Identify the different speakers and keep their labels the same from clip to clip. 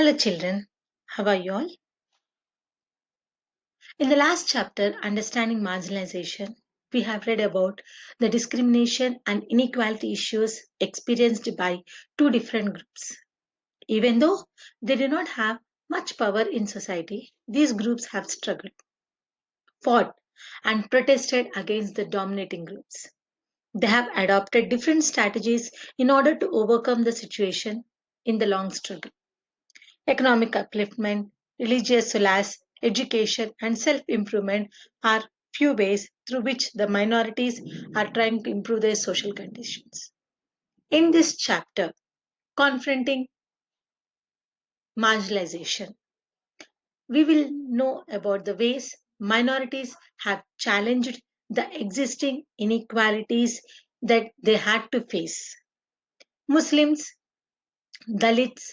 Speaker 1: Hello, children. How are you all? In the last chapter, Understanding Marginalization, we have read about the discrimination and inequality issues experienced by two different groups. Even though they do not have much power in society, these groups have struggled, fought, and protested against the dominating groups. They have adopted different strategies in order to overcome the situation in the long struggle. Economic upliftment, religious solace, education, and self improvement are few ways through which the minorities are trying to improve their social conditions. In this chapter, Confronting Marginalization, we will know about the ways minorities have challenged the existing inequalities that they had to face. Muslims, Dalits,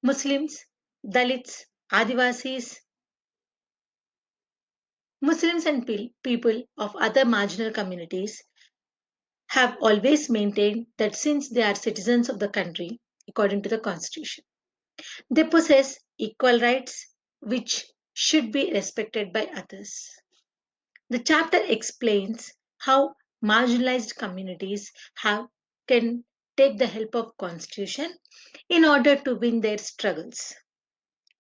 Speaker 1: Muslims, Dalits, Adivasis, Muslims and people of other marginal communities have always maintained that since they are citizens of the country, according to the constitution, they possess equal rights which should be respected by others. The chapter explains how marginalized communities can take the help of constitution in order to win their struggles.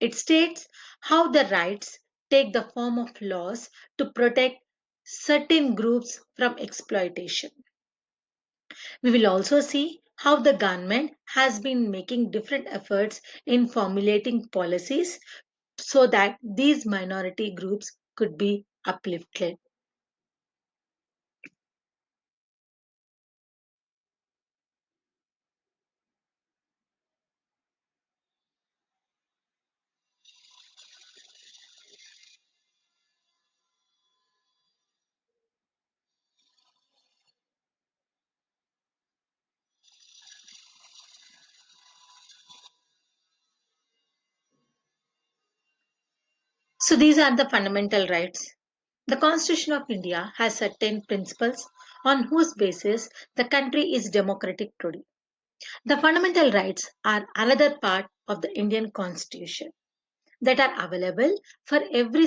Speaker 1: It states how the rights take the form of laws to protect certain groups from exploitation. We will also see how the government has been making different efforts in formulating policies so that these minority groups could be uplifted. So these are the fundamental rights. The Constitution of India has certain principles on whose basis the country is democratic today. The fundamental rights are another part of the Indian Constitution that are available for every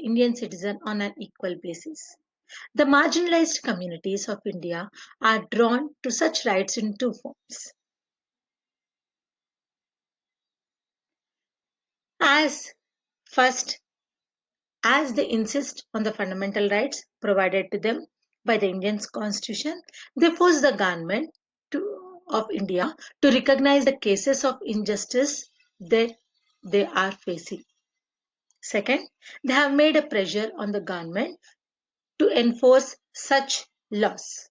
Speaker 1: Indian citizen on an equal basis. The marginalized communities of India are drawn to such rights in two forms. As first, as they insist on the fundamental rights provided to them by the Indian Constitution, they force the government of India to recognize the cases of injustice that they are facing. Second, they have made a pressure on the government to enforce such laws.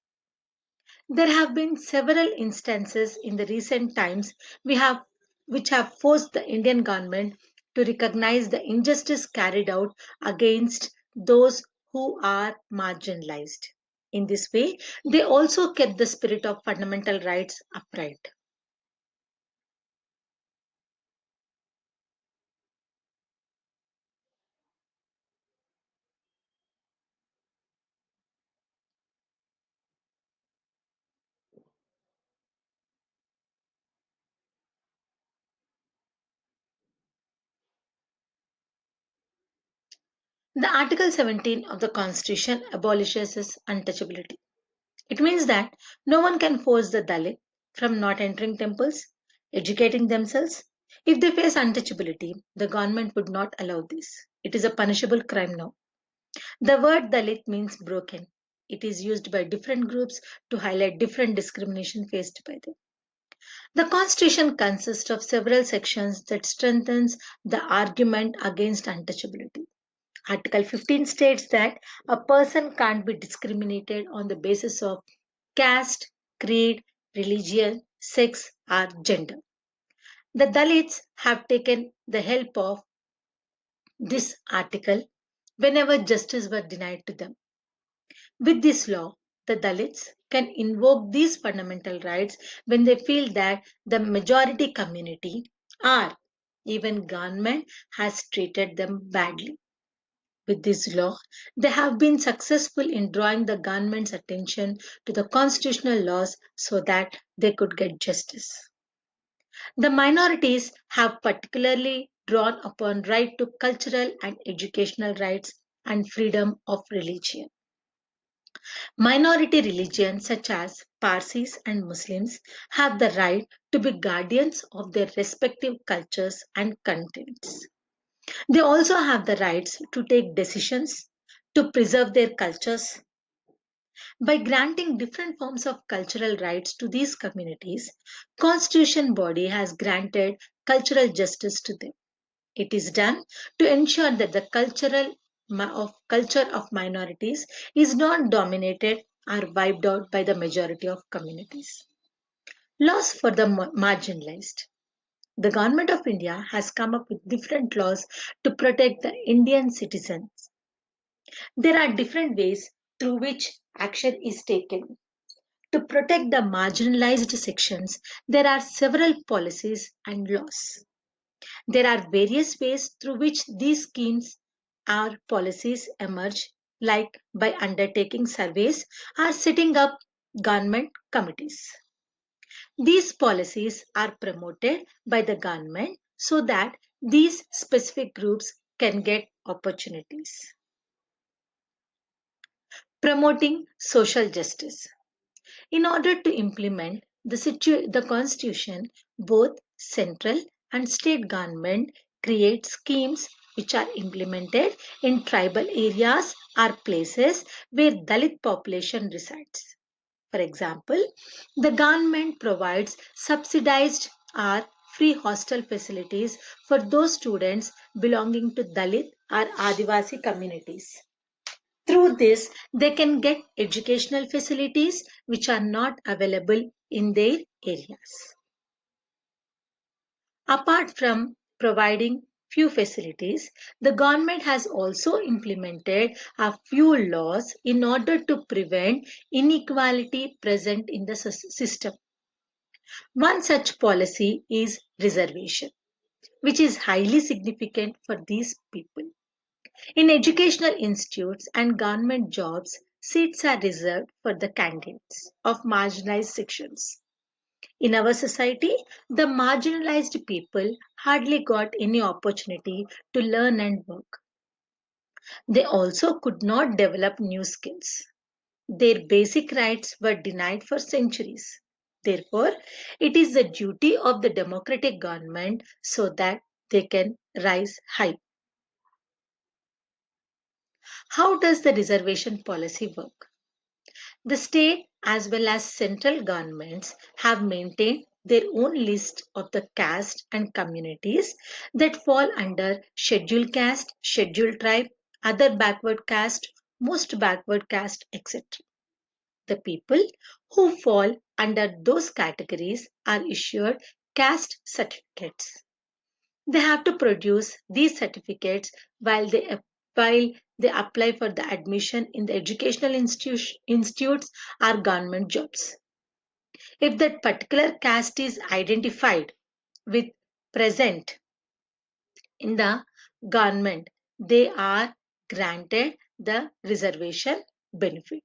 Speaker 1: There have been several instances in the recent times which have forced the Indian government to recognize the injustice carried out against those who are marginalized. In this way, they also kept the spirit of fundamental rights upright. The Article 17 of the Constitution abolishes this untouchability. It means that no one can force the Dalit from not entering temples, educating themselves. If they face untouchability, the government would not allow this. It is a punishable crime now. The word Dalit means broken. It is used by different groups to highlight different discrimination faced by them. The Constitution consists of several sections that strengthens the argument against untouchability. Article 15 states that a person can't be discriminated on the basis of caste, creed, religion, sex, or gender. The Dalits have taken the help of this article whenever justice were denied to them. With this law, the Dalits can invoke these fundamental rights when they feel that the majority community or even government has treated them badly. With this law, they have been successful in drawing the government's attention to the constitutional laws so that they could get justice. The minorities have particularly drawn upon right to cultural and educational rights and freedom of religion. Minority religions such as Parsis and Muslims have the right to be guardians of their respective cultures and contents. They also have the rights to take decisions to preserve their cultures. By granting different forms of cultural rights to these communities, constitution body has granted cultural justice to them. It is done to ensure that the culture of minorities is not dominated or wiped out by the majority of communities. Laws for the marginalized. The government of India has come up with different laws to protect the Indian citizens. There are different ways through which action is taken. To protect the marginalized sections, there are several policies and laws. There are various ways through which these schemes or policies emerge, like by undertaking surveys or setting up government committees. These policies are promoted by the government so that these specific groups can get opportunities. Promoting social justice. In order to implement the constitution, both central and state government create schemes which are implemented in tribal areas or places where Dalit population resides. For example, the government provides subsidized or free hostel facilities for those students belonging to Dalit or Adivasi communities. Through this, they can get educational facilities which are not available in their areas. Apart from providing few facilities, the government has also implemented a few laws in order to prevent inequality present in the system. One such policy is reservation, which is highly significant for these people. In educational institutes and government jobs, seats are reserved for the candidates of marginalized sections. In our society, the marginalized people hardly got any opportunity to learn and work. They also could not develop new skills. Their basic rights were denied for centuries. Therefore, it is the duty of the democratic government so that they can rise high. How does the reservation policy work? The state as well as central governments have maintained their own list of the caste and communities that fall under scheduled caste, scheduled tribe, other backward caste, most backward caste, etc. The people who fall under those categories are issued caste certificates. They have to produce these certificates while they apply for the admission in the educational institutes or government jobs. If that particular caste is identified with present in the government, they are granted the reservation benefit.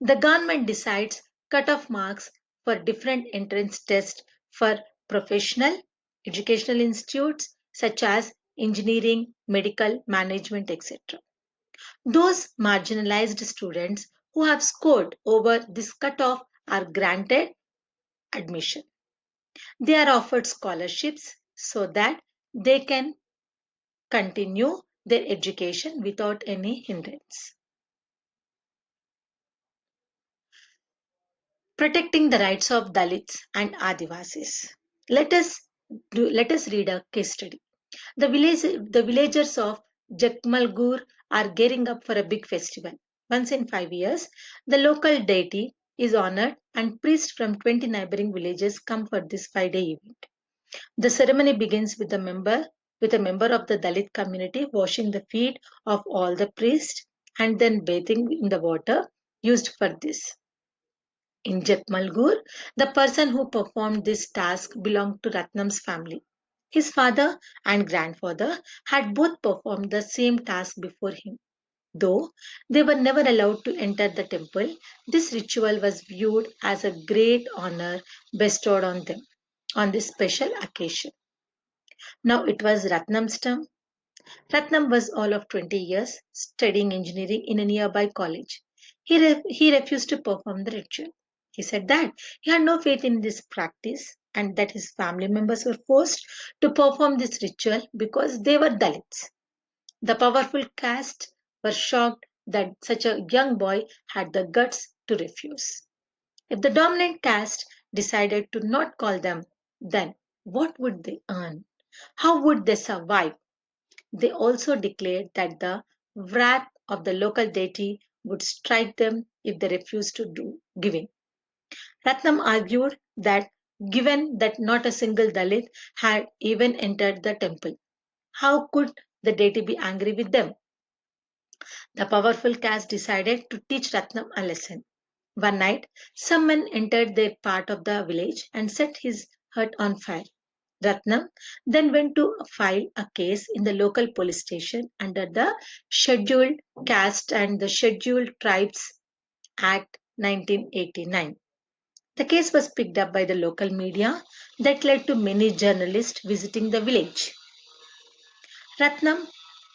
Speaker 1: The government decides cut-off marks for different entrance tests for professional educational institutes such as engineering, medical, management, etc. Those marginalized students who have scored over this cutoff are granted admission. They are offered scholarships so that they can continue their education without any hindrance. Protecting the rights of Dalits and Adivasis. Let us let us read a case study. The villagers of Jakmalgur are gearing up for a big festival. Once in 5 years, the local deity is honored and priests from 20 neighboring villages come for this 5-day event. The ceremony begins with a member of the Dalit community washing the feet of all the priests and then bathing in the water used for this. In Jetmalgur, the person who performed this task belonged to Ratnam's family. His father and grandfather had both performed the same task before him. Though they were never allowed to enter the temple, this ritual was viewed as a great honor bestowed on them on this special occasion. Now it was Ratnam's turn. Ratnam was all of 20 years, studying engineering in a nearby college. He refused to perform the ritual. He said that he had no faith in this practice and that his family members were forced to perform this ritual because they were Dalits. The powerful caste were shocked that such a young boy had the guts to refuse. If the dominant caste decided to not call them, then what would they earn? How would they survive? They also declared that the wrath of the local deity would strike them if they refused to do giving. Ratnam argued that given that not a single Dalit had even entered the temple, how could the deity be angry with them? The powerful caste decided to teach Ratnam a lesson. One night, some men entered their part of the village and set his hut on fire. Ratnam then went to file a case in the local police station under the Scheduled Caste and the Scheduled Tribes Act 1989. The case was picked up by the local media that led to many journalists visiting the village. Ratnam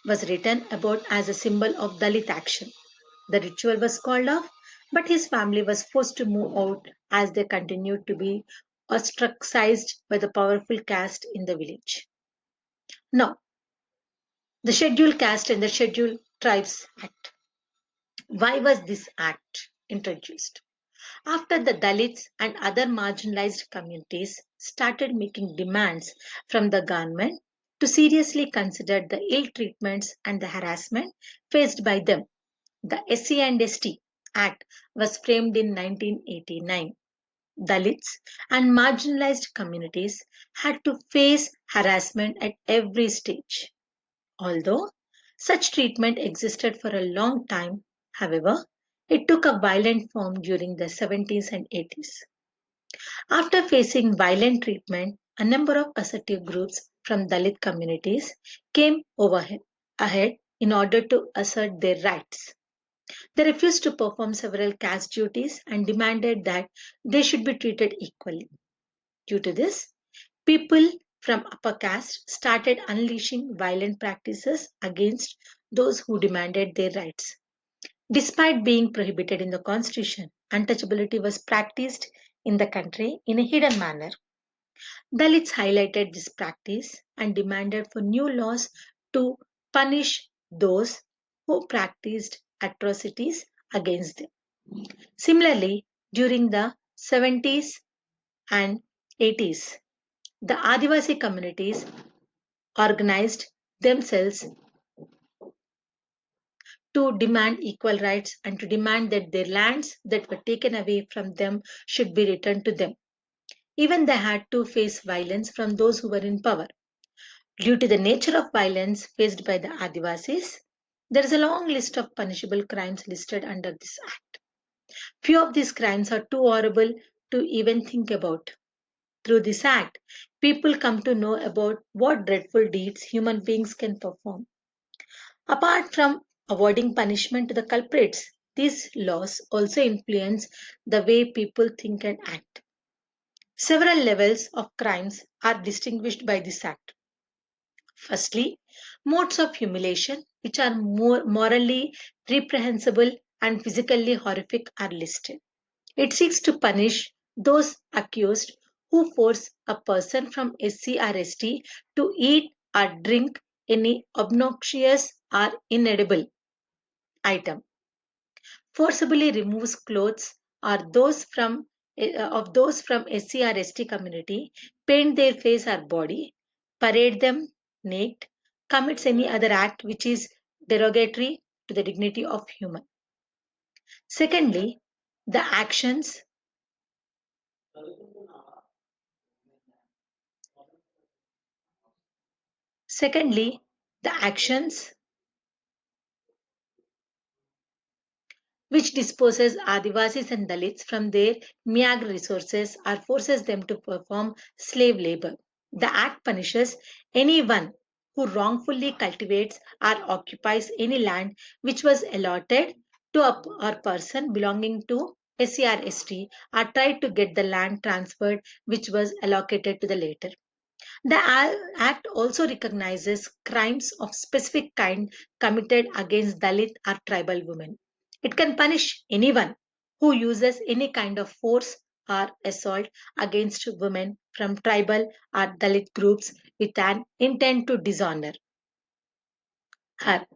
Speaker 1: was written about as a symbol of Dalit action. The ritual was called off, but his family was forced to move out as they continued to be ostracized by the powerful caste in the village. Now, the Scheduled Caste and the Scheduled Tribes Act. Why was this act introduced? After the Dalits and other marginalized communities started making demands from the government to seriously consider the ill treatments and the harassment faced by them, the SC and ST Act was framed in 1989. Dalits and marginalized communities had to face harassment at every stage. Although such treatment existed for a long time, however, it took a violent form during the 70s and 80s. After facing violent treatment, a number of assertive groups from Dalit communities came ahead in order to assert their rights. They refused to perform several caste duties and demanded that they should be treated equally. Due to this, people from upper caste started unleashing violent practices against those who demanded their rights. Despite being prohibited in the constitution, untouchability was practiced in the country in a hidden manner. Dalits highlighted this practice and demanded for new laws to punish those who practiced atrocities against them. Similarly, during the 70s and 80s, the Adivasi communities organized themselves to demand equal rights and to demand that their lands that were taken away from them should be returned to them. Even they had to face violence from those who were in power. Due to the nature of violence faced by the Adivasis, there is a long list of punishable crimes listed under this act. Few of these crimes are too horrible to even think about. Through this act, people come to know about what dreadful deeds human beings can perform. Apart from avoiding punishment to the culprits, these laws also influence the way people think and act. Several levels of crimes are distinguished by this act. Firstly, modes of humiliation, which are more morally reprehensible and physically horrific, are listed. It seeks to punish those accused who force a person from SC or ST to eat or drink any obnoxious or inedible item, forcibly removes clothes or those from SC or ST community, paint their face or body, parade them naked, commits any other act which is derogatory to the dignity of human. Secondly, the actions secondly, the actions which disposes Adivasis and Dalits from their meager resources or forces them to perform slave labor. The Act punishes anyone who wrongfully cultivates or occupies any land which was allotted to a or person belonging to SCRST or tried to get the land transferred which was allocated to the latter. The Act also recognizes crimes of specific kind committed against Dalit or tribal women. It can punish anyone who uses any kind of force or assault against women from tribal or Dalit groups with an intent to dishonor her.